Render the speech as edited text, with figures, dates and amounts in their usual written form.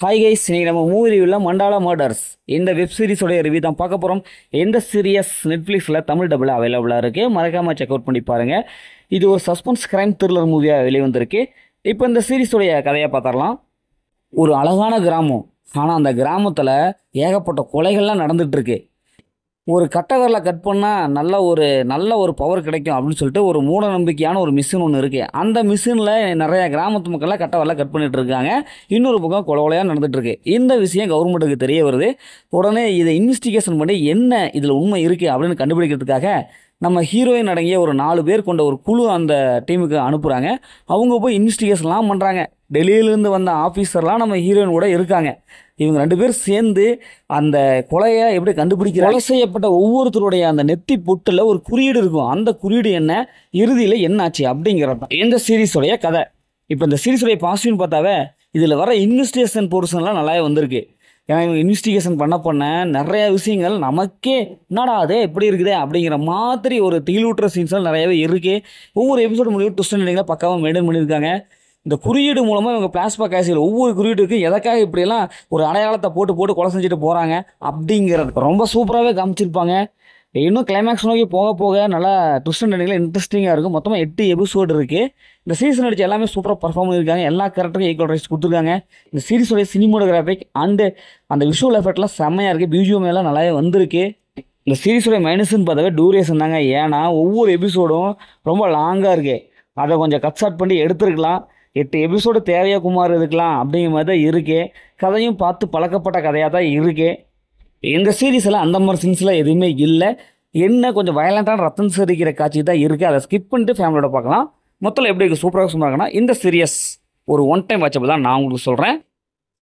Hi guys, இன்னைக்கு நம்ம movie ரிவ்யூவில் மண்டாலா மர்டர்ஸ் இந்த வெப் சீரிஸோடைய ரிவ்யூ தான் பார்க்க போகிறோம். எந்த சீரியஸ் நெட்ஃப்ளிக்ஸில் தமிழ் டபுள் அவைலபிளாக இருக்குது, மறக்காமல் செக் அவுட் பண்ணி பாருங்கள். இது ஒரு சஸ்பென்ஸ் கிரைம் த்ரில்லர் மூவியாக வெளிவந்திருக்கு. இப்போ இந்த சீரிஸோடைய கதையை பார்த்துடலாம். ஒரு அழகான கிராமம், ஆனால் அந்த கிராமத்தில் ஏகப்பட்ட கொலைகள்லாம் நடந்துகிட்ருக்கு. ஒரு கட்டை கட் பண்ணால் நல்ல ஒரு பவர் கிடைக்கும் அப்படின்னு சொல்லிட்டு ஒரு மூட நம்பிக்கையான ஒரு மிஷின் ஒன்று இருக்குது. அந்த மிஷினில் நிறைய கிராமத்து மக்கள்லாம் கட்டை கட் பண்ணிட்டு இருக்காங்க. இன்னொரு பக்கம் கொலையாக நடந்துகிட்ருக்கு. இந்த விஷயம் கவர்மெண்ட்டுக்கு தெரிய வருது. உடனே இதை இன்வெஸ்டிகேஷன் பண்ணி என்ன இதில் உண்மை இருக்குது அப்படின்னு கண்டுபிடிக்கிறதுக்காக நம்ம ஹீரோயின் அடங்கிய ஒரு 4 பேர் கொண்ட ஒரு குழு அந்த டீமுக்கு அனுப்புகிறாங்க. அவங்க போய் இன்வெஸ்டிகேஷன்லாம் பண்ணுறாங்க. டெல்லியிலேருந்து வந்த ஆஃபீஸர்லாம் நம்ம ஹீரோயின் கூட இருக்காங்க. இவங்க 2 பேர் சேர்ந்து அந்த கொலையை எப்படி கண்டுபிடிக்கிறாங்க. கொலை செய்யப்பட்ட ஒவ்வொருத்தருடைய அந்த நெத்தி பொட்டில் ஒரு குறியீடு இருக்கும். அந்த குறியீடு என்ன, இறுதியில் என்ன ஆச்சு அப்படிங்கிறது தான் இந்த சீரீஸோடைய கதை. இப்போ இந்த சீரீஸோடைய பாசிட்டிவ்னு பார்த்தாவே இதில் வர இன்வெஸ்டிகேஷன் போர்ஷன்லாம் நல்லாவே வந்திருக்கு. ஏன்னா இவங்க இன்வெஸ்டிகேஷன் பண்ண நிறைய விஷயங்கள் நமக்கே என்னடா அதே எப்படி இருக்குதே அப்படிங்கிற மாதிரி ஒரு திகிலூட்டுற சீன்ஸ்லாம் நிறையவே இருக்குது. ஒவ்வொரு எபிசோடு முடிவு ட்விஸ்ட் நிலைகளை பக்காவாக மெயின்டைன் பண்ணியிருக்காங்க. இந்த குறியீடு மூலமாக இவங்க பிளாஸ்பேக் ஆசியில் ஒவ்வொரு குறியீடுக்கும் எதற்காக இப்படியெல்லாம் ஒரு அடையாளத்தை போட்டு கொலை செஞ்சுட்டு போகிறாங்க அப்படிங்கிறது ரொம்ப சூப்பராகவே காமிச்சிருப்பாங்க. இன்னும் கிளைமேக்ஸ் நோக்கி போக நல்லா ட்விஸ்ட் அண்ட் டர்னிங்ல இன்ட்ரெஸ்டிங்காக இருக்கும். மொத்தமாக 8 எபிசோடு இருக்குது. இந்த சீரிஸ் நடிச்ச எல்லாமே சூப்பராக பர்ஃபார்ம் பண்ணியிருக்காங்க. எல்லா கேரக்டருக்கும் ஈக்குவல் ரைட்ஸ் கொடுத்துருக்காங்க. இந்த சீரிஸோடைய சினிமோட்டோகிராஃபிக் அண்டு அந்த விஷுவல் எஃபெக்ட்லாம் செம்மையாக இருக்குது. பிஜிஎம் எல்லாம் நல்லாவே வந்திருக்கு. இந்த சீரிஸோடைய மைனஸ்ன்னு பார்த்தாவே டூரேஷன் தாங்க. ஏன்னா ஒவ்வொரு எபிசோடும் ரொம்ப லாங்காக இருக்குது. அதை கொஞ்சம் கட் ஷார்ட் பண்ணி எடுத்துருக்கலாம். 8 எபிசோடு தேவையாக குமார் இருக்கலாம் அப்படிங்கிற மாதிரி தான் இருக்குது. கதையும் பார்த்து பழக்கப்பட்ட கதையாக தான் இருக்குது. இந்த சீரீஸில் அந்த மாதிரி சீன்ஸ்லாம் எதுவுமே இல்லை. என்ன கொஞ்சம் வயலண்ட்டான ரத்தம் செரிக்கிற காட்சி தான் இருக்குது. அதை ஸ்கிப் பண்ணிட்டு ஃபேமிலியோட பார்க்கலாம். மொத்தம் எப்படி இருக்குது, சூப்பராக இருக்குன்னா இந்த சீரியஸ் ஒரு ஒன் டைம் வாட்சபிள் தான் நான் உங்களுக்கு சொல்கிறேன்.